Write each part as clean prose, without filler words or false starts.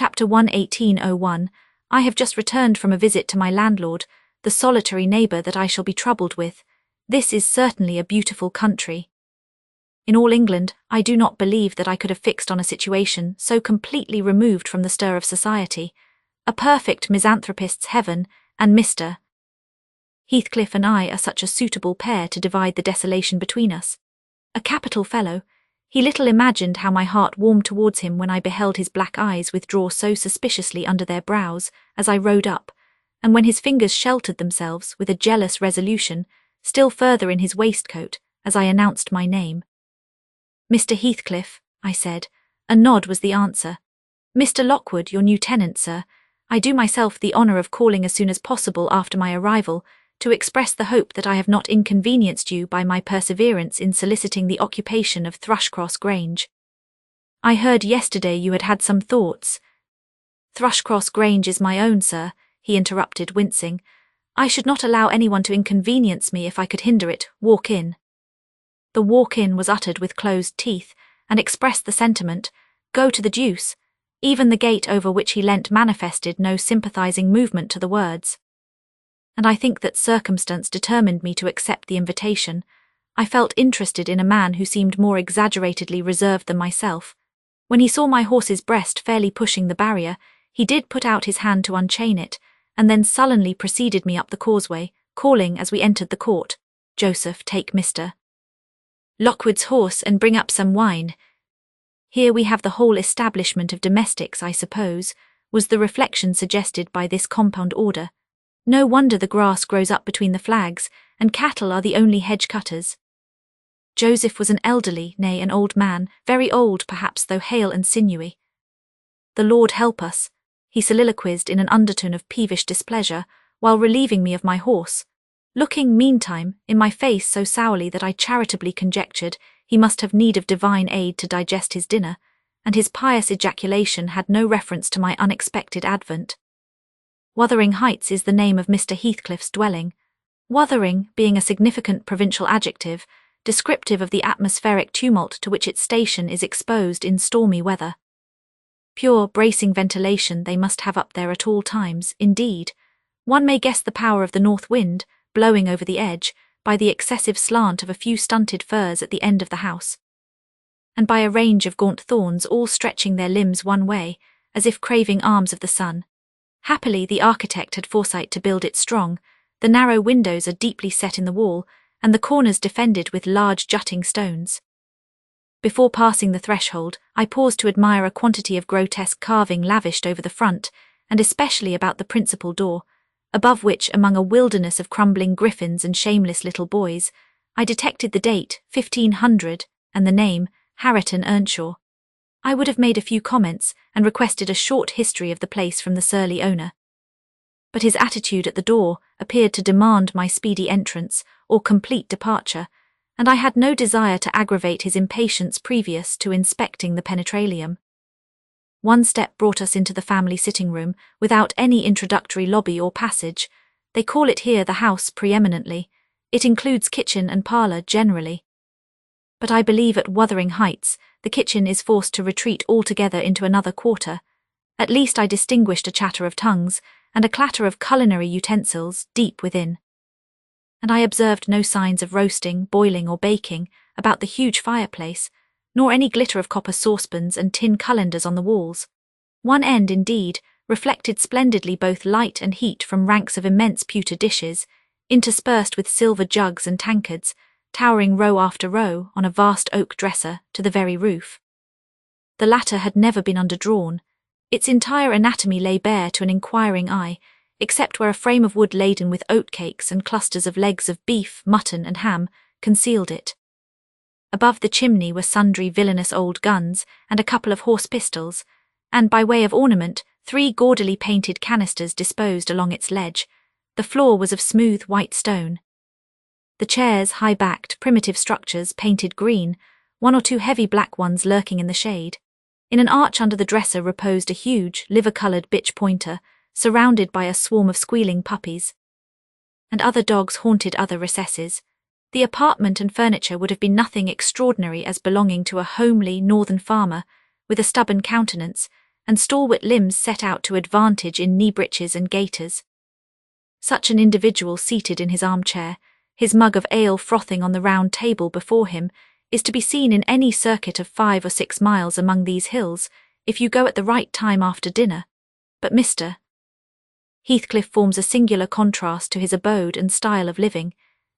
Chapter 1, 1801. I have just returned from a visit to my landlord, the solitary neighbour that I shall be troubled with. This is certainly a beautiful country. In all England, I do not believe that I could have fixed on a situation so completely removed from the stir of society. A perfect misanthropist's heaven, and Mr. Heathcliff and I are such a suitable pair to divide the desolation between us. A capital fellow. He little imagined how my heart warmed towards him when I beheld his black eyes withdraw so suspiciously under their brows as I rode up, and when his fingers sheltered themselves with a jealous resolution still further in his waistcoat as I announced my name. "Mr. Heathcliff," I said. A nod was the answer. "Mr. Lockwood, your new tenant, sir. I do myself the honour of calling as soon as possible after my arrival, to express the hope that I have not inconvenienced you by my perseverance in soliciting the occupation of Thrushcross Grange. I heard yesterday you had had some thoughts—" "Thrushcross Grange is my own, sir," he interrupted, wincing. "I should not allow anyone to inconvenience me if I could hinder it. Walk in." The walk-in was uttered with closed teeth, and expressed the sentiment, "Go to the deuce." Even the gate over which he leant manifested no sympathizing movement to the words. And I think that circumstance determined me to accept the invitation. I felt interested in a man who seemed more exaggeratedly reserved than myself. When he saw my horse's breast fairly pushing the barrier, he did put out his hand to unchain it, and then sullenly preceded me up the causeway, calling as we entered the court, "Joseph, take Mr. Lockwood's horse and bring up some wine." "Here we have the whole establishment of domestics, I suppose," was the reflection suggested by this compound order. "No wonder the grass grows up between the flags, and cattle are the only hedge cutters." Joseph was an elderly, nay, an old man, very old perhaps, though hale and sinewy. "The Lord help us," he soliloquized in an undertone of peevish displeasure, while relieving me of my horse, looking, meantime, in my face so sourly that I charitably conjectured he must have need of divine aid to digest his dinner, and his pious ejaculation had no reference to my unexpected advent. Wuthering Heights is the name of Mr. Heathcliff's dwelling, Wuthering being a significant provincial adjective, descriptive of the atmospheric tumult to which its station is exposed in stormy weather. Pure, bracing ventilation they must have up there at all times, indeed. One may guess the power of the north wind, blowing over the edge, by the excessive slant of a few stunted firs at the end of the house, and by a range of gaunt thorns all stretching their limbs one way, as if craving arms of the sun. Happily the architect had foresight to build it strong. The narrow windows are deeply set in the wall, and the corners defended with large jutting stones. Before passing the threshold, I paused to admire a quantity of grotesque carving lavished over the front, and especially about the principal door, above which, among a wilderness of crumbling griffins and shameless little boys, I detected the date, 1500, and the name, Harken Earnshaw. I would have made a few comments, and requested a short history of the place from the surly owner. But his attitude at the door appeared to demand my speedy entrance, or complete departure, and I had no desire to aggravate his impatience previous to inspecting the penetralium. One step brought us into the family sitting-room, without any introductory lobby or passage. They call it here the house preeminently. It includes kitchen and parlour generally. But I believe at Wuthering Heights the kitchen is forced to retreat altogether into another quarter. At least I distinguished a chatter of tongues, and a clatter of culinary utensils deep within. And I observed no signs of roasting, boiling, or baking about the huge fireplace, nor any glitter of copper saucepans and tin calendars on the walls. One end, indeed, reflected splendidly both light and heat from ranks of immense pewter dishes, interspersed with silver jugs and tankards, towering row after row on a vast oak dresser to the very roof. The latter had never been underdrawn. Its entire anatomy lay bare to an inquiring eye, except where a frame of wood laden with oatcakes and clusters of legs of beef, mutton, and ham concealed it. Above the chimney were sundry villainous old guns and a couple of horse pistols, and by way of ornament 3 gaudily painted canisters disposed along its ledge. The floor was of smooth white stone. The chairs, high-backed, primitive structures painted green, 1 or 2 heavy black ones lurking in the shade. In an arch under the dresser reposed a huge, liver-coloured bitch pointer, surrounded by a swarm of squealing puppies. And other dogs haunted other recesses. The apartment and furniture would have been nothing extraordinary as belonging to a homely northern farmer, with a stubborn countenance, and stalwart limbs set out to advantage in knee breeches and gaiters. Such an individual seated in his armchair, his mug of ale frothing on the round table before him, is to be seen in any circuit of 5 or 6 miles among these hills, if you go at the right time after dinner. But Mr. Heathcliff forms a singular contrast to his abode and style of living.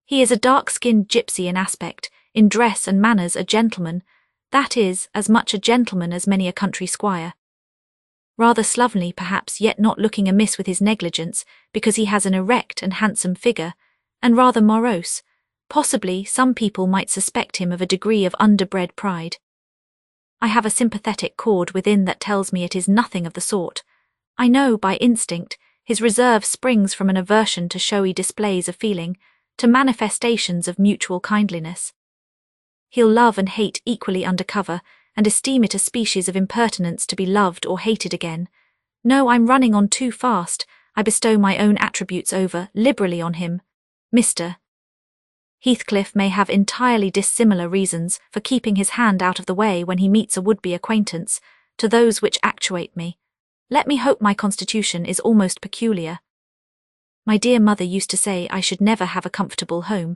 He is a dark-skinned gypsy in aspect, in dress and manners a gentleman, that is, as much a gentleman as many a country squire. Rather slovenly perhaps, yet not looking amiss with his negligence, because he has an erect and handsome figure, and rather morose. Possibly some people might suspect him of a degree of underbred pride. I have a sympathetic chord within that tells me it is nothing of the sort. I know, by instinct, his reserve springs from an aversion to showy displays of feeling, to manifestations of mutual kindliness. He'll love and hate equally under cover, and esteem it a species of impertinence to be loved or hated again. No, I'm running on too fast. I bestow my own attributes over liberally on him. Mr. Heathcliff may have entirely dissimilar reasons for keeping his hand out of the way when he meets a would-be acquaintance, to those which actuate me. Let me hope my constitution is almost peculiar. My dear mother used to say I should never have a comfortable home,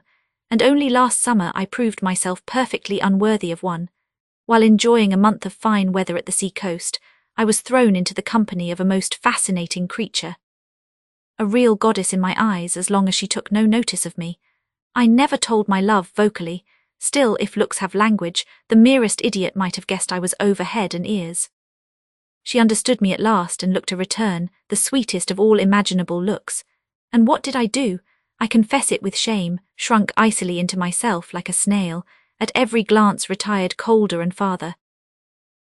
and only last summer I proved myself perfectly unworthy of one. While enjoying a month of fine weather at the sea-coast, I was thrown into the company of a most fascinating creature. A real goddess in my eyes as long as she took no notice of me. I never told my love vocally, still if looks have language, the merest idiot might have guessed I was over head and ears. She understood me at last and looked a return, the sweetest of all imaginable looks. And what did I do? I confess it with shame, shrunk icily into myself like a snail, at every glance retired colder and farther.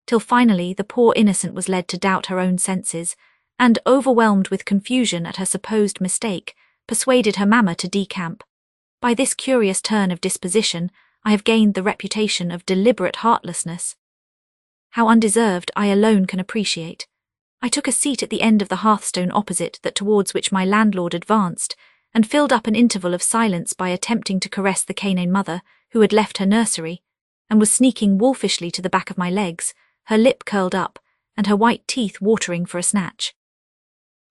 Till finally the poor innocent was led to doubt her own senses, and, overwhelmed with confusion at her supposed mistake, persuaded her mamma to decamp. By this curious turn of disposition, I have gained the reputation of deliberate heartlessness. How undeserved I alone can appreciate. I took a seat at the end of the hearthstone opposite that towards which my landlord advanced, and filled up an interval of silence by attempting to caress the canine mother, who had left her nursery, and was sneaking wolfishly to the back of my legs, her lip curled up, and her white teeth watering for a snatch.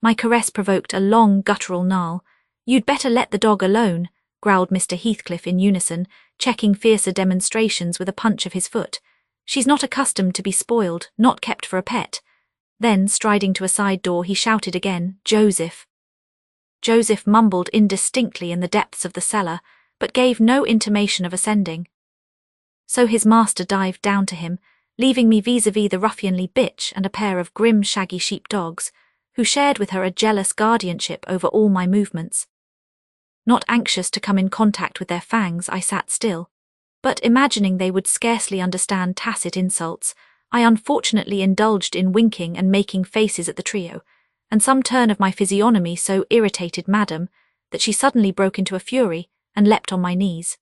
My caress provoked a long guttural gnarl. "You'd better let the dog alone," growled Mr. Heathcliff in unison, checking fiercer demonstrations with a punch of his foot. "She's not accustomed to be spoiled, not kept for a pet." Then, striding to a side door, he shouted again, "Joseph." Joseph mumbled indistinctly in the depths of the cellar, but gave no intimation of ascending. So his master dived down to him, leaving me vis-à-vis the ruffianly bitch and a pair of grim shaggy sheep-dogs, who shared with her a jealous guardianship over all my movements. Not anxious to come in contact with their fangs, I sat still, but imagining they would scarcely understand tacit insults, I unfortunately indulged in winking and making faces at the trio, and some turn of my physiognomy so irritated Madam that she suddenly broke into a fury and leapt on my knees.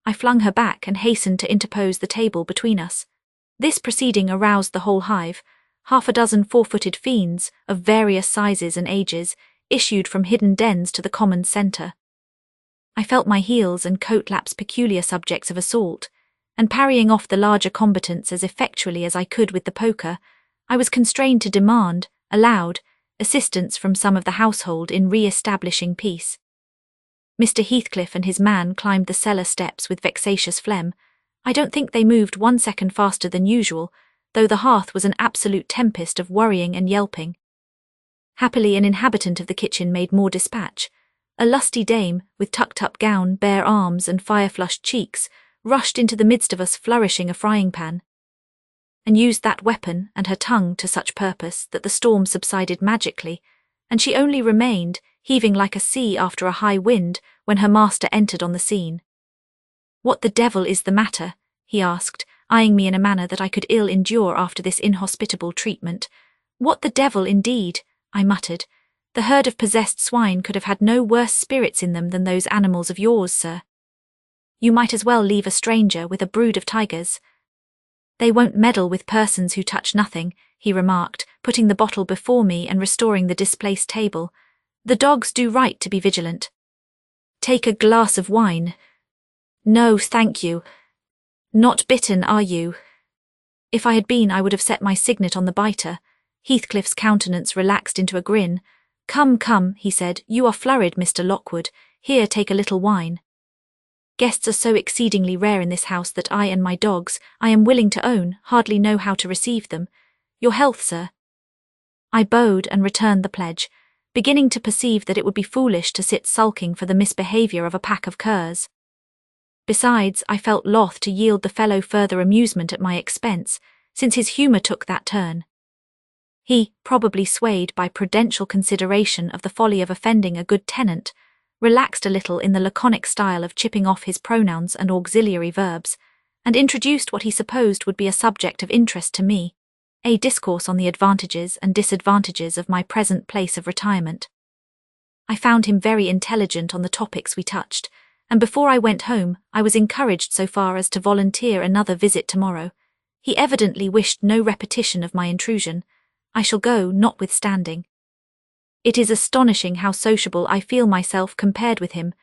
I flung her back and hastened to interpose the table between us. This proceeding aroused the whole hive. 6 4-footed fiends, of various sizes and ages, issued from hidden dens to the common centre. I felt my heels and coat-laps peculiar subjects of assault, and parrying off the larger combatants as effectually as I could with the poker, I was constrained to demand, aloud, assistance from some of the household in re-establishing peace. Mr. Heathcliff and his man climbed the cellar steps with vexatious phlegm. I don't think they moved 1 second faster than usual, though the hearth was an absolute tempest of worrying and yelping. Happily an inhabitant of the kitchen made more dispatch. A lusty dame, with tucked-up gown, bare arms, and fire-flushed cheeks, rushed into the midst of us flourishing a frying-pan, and used that weapon and her tongue to such purpose that the storm subsided magically, and she only remained, heaving like a sea after a high wind, when her master entered on the scene. "What the devil is the matter?" he asked, eyeing me in a manner that I could ill endure after this inhospitable treatment. "What the devil, indeed?" I muttered. "The herd of possessed swine could have had no worse spirits in them than those animals of yours, sir. You might as well leave a stranger with a brood of tigers." "They won't meddle with persons who touch nothing," he remarked, putting the bottle before me and restoring the displaced table. "The dogs do right to be vigilant. Take a glass of wine." "No, thank you." "Not bitten, are you?" If I had been, I would have set my signet on the biter. Heathcliff's countenance relaxed into a grin. "Come, come," he said, "you are flurried, Mr. Lockwood. Here, take a little wine. Guests are so exceedingly rare in this house that I and my dogs, I am willing to own, hardly know how to receive them. Your health, sir." I bowed and returned the pledge, beginning to perceive that it would be foolish to sit sulking for the misbehaviour of a pack of curs. Besides, I felt loth to yield the fellow further amusement at my expense, since his humour took that turn. He, probably swayed by prudential consideration of the folly of offending a good tenant, relaxed a little in the laconic style of chipping off his pronouns and auxiliary verbs, and introduced what he supposed would be a subject of interest to me, a discourse on the advantages and disadvantages of my present place of retirement. I found him very intelligent on the topics we touched, and before I went home I was encouraged so far as to volunteer another visit tomorrow. He evidently wished no repetition of my intrusion. I shall go, notwithstanding. It is astonishing how sociable I feel myself compared with him,